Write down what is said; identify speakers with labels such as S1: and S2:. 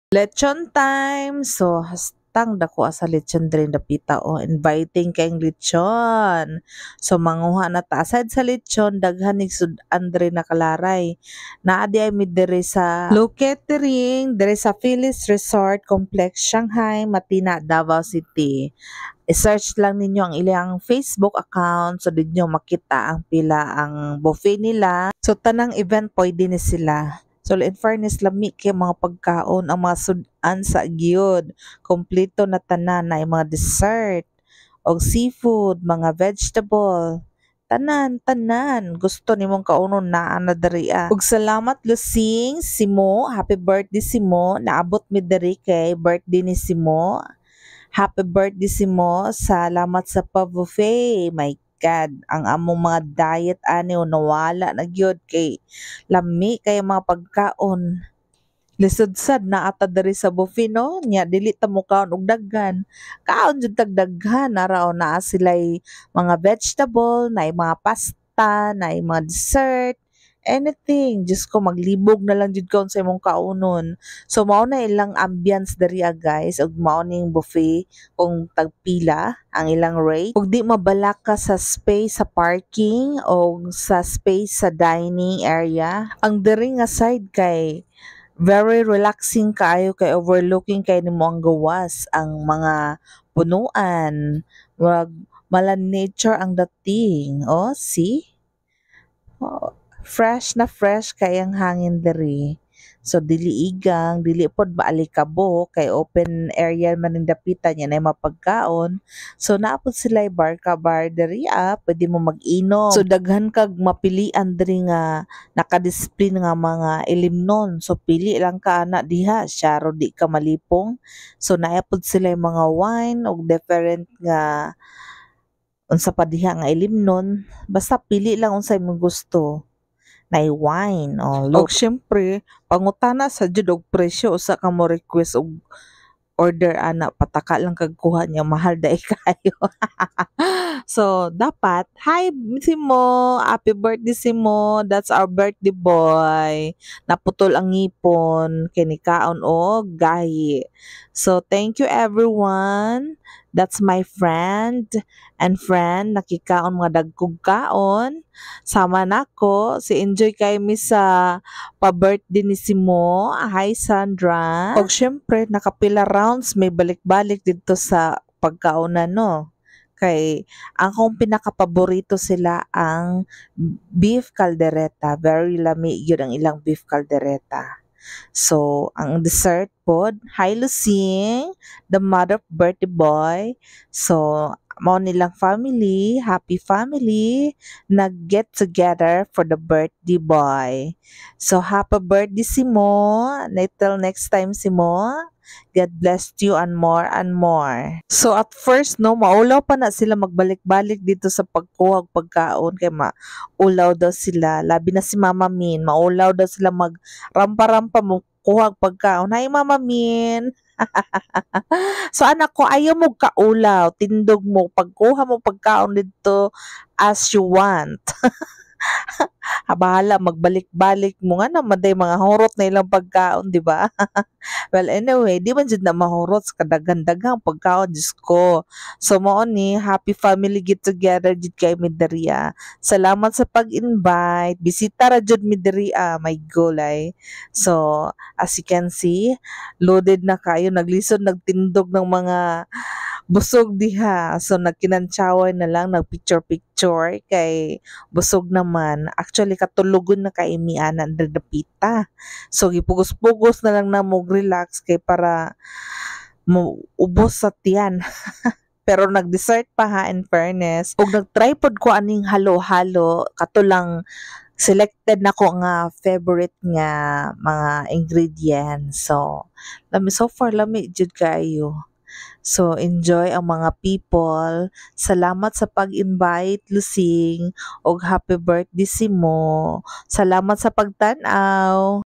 S1: Lechon time! So, hastang dako sa lechon diri dapita o inviting kayong lechon. So, manguha na ta. Aside sa lechon, daghan ni sudan diri nakalaray. Naadi ay mid diri sa Blue Catering, diri sa Phyllis Resort Complex, Shanghai, Matina, Davao City. I-search lang ninyo ang ilang Facebook account so ninyo makita ang pila ang buffet nila. So, tanang event pwede ni sila. So, in fairness, lami kay mga pagkaon, ang mga sudan sa gyud. Kompleto na tanan na mga dessert, og seafood, mga vegetable. Tanan. Gusto nimong kaunon na diri. Ug salamat Lusing, Simo. Happy birthday Simo. Naabot mi diri kay birthday ni Simo. Happy birthday Simo. Salamat sa pa-buffet. My God, ang among mga diet ani nawala na gyud kay lami kay mga pagkaon. Lisod sad na ata diri sa buffet no, nya dili ta mo kaon og daghan. Kaon jud tag daghan araw naa sila'y mga vegetable, naay mga pasta, naay mga dessert, anything. Diyos ko, maglibog na lang jud kaon sa imong kaunon. So mao na ilang ambience diri guys, ug mao ning buffet kung tagpila ang ilang rate. Ug di mabalak ka sa space sa parking o sa space sa dining area. Ang diri nga side kay very relaxing kaayo kay overlooking kay nimo ang gawas, ang mga punuan, wag mala nature ang dating. Oh, see? Oh, fresh kay ang hangin diri. So dili igang, dili pod maalikabok kay open area man ning dapitan niya na mapagkaon. So naapod sila bar diri pwede mo mag-inom. So daghan kag mapilian diri nga nakadisplay nga mga ilimnon. So pili lang ka ana diha, syaro di ka malipong. So naapod sila mga wine og different nga unsa pa diha nga ilimnon, basta pili lang unsay imong gusto. Nay wine og syempre pangutana sa jud og presyo usa ka mo request og order ana pataka lang kag kuha niya mahal dai kayo. So dapat hi Simo, happy birthday Simo, that's our birthday boy. Naputol ang ngipon kay ni kaon og gahi. So thank you everyone. That's my friend nakikaon mga dagkog kaon. Sama nako si enjoy kay mi sa pa-birthday ni Simo. Hi Sandra. Og syempre nakapila rounds may balik-balik dito sa pagkaonan no. Kay ang akong pinakapaborito sila ang beef caldereta. Very lami yun ang ilang beef caldereta. So, ang dessert pod, hi Lucing, the mother of birthday boy. So, mao nilang family, happy family, nag-get together for the birthday boy. So, happy birthday Simo. Till next time Simo. God bless you and more and more. So at first no, maulaw pa na sila magbalik-balik dito sa pagkuha og pagkaon kay maulaw daw sila. Labi na si Mama Min, maulaw daw sila mag-rampa-rampa mo kuha og pagkaon. Hi Mama Min. So anak ko, ayaw mo kaulaw, tindog mo, pagkuha mo pagkaon dito as you want. Bahala magbalik-balik mo nga naman day mga horot na ilang pagkaon, di ba? Well, anyway, di man jud na mahurot sa kadaghan-daghang pagkaon, Diyos ko. So, mo ni happy family get together jud kay Midria. Salamat sa pag-invite. Bisita ra jud Midria, my gulay. So, as you can see, loaded na kayo, naglisod, nagtindog ng mga busog diha. So, nagkinantsaway na lang, nagpicture-picture kay busog naman. Actually, katulugon na kay imianan dapita. So, gipugos-pugos na lang na mo relax kay para mo ubos sa tiyan. Pero nag-dessert pa ha, in fairness. Og nag-tripod ko aning halo-halo. Katulang selected na ko nga favorite nga mga ingredients. So far lami jud kayo. So, enjoy ang mga people. Salamat sa pag-invite, Lusing. Og happy birthday Simo. Salamat sa pagtanaw.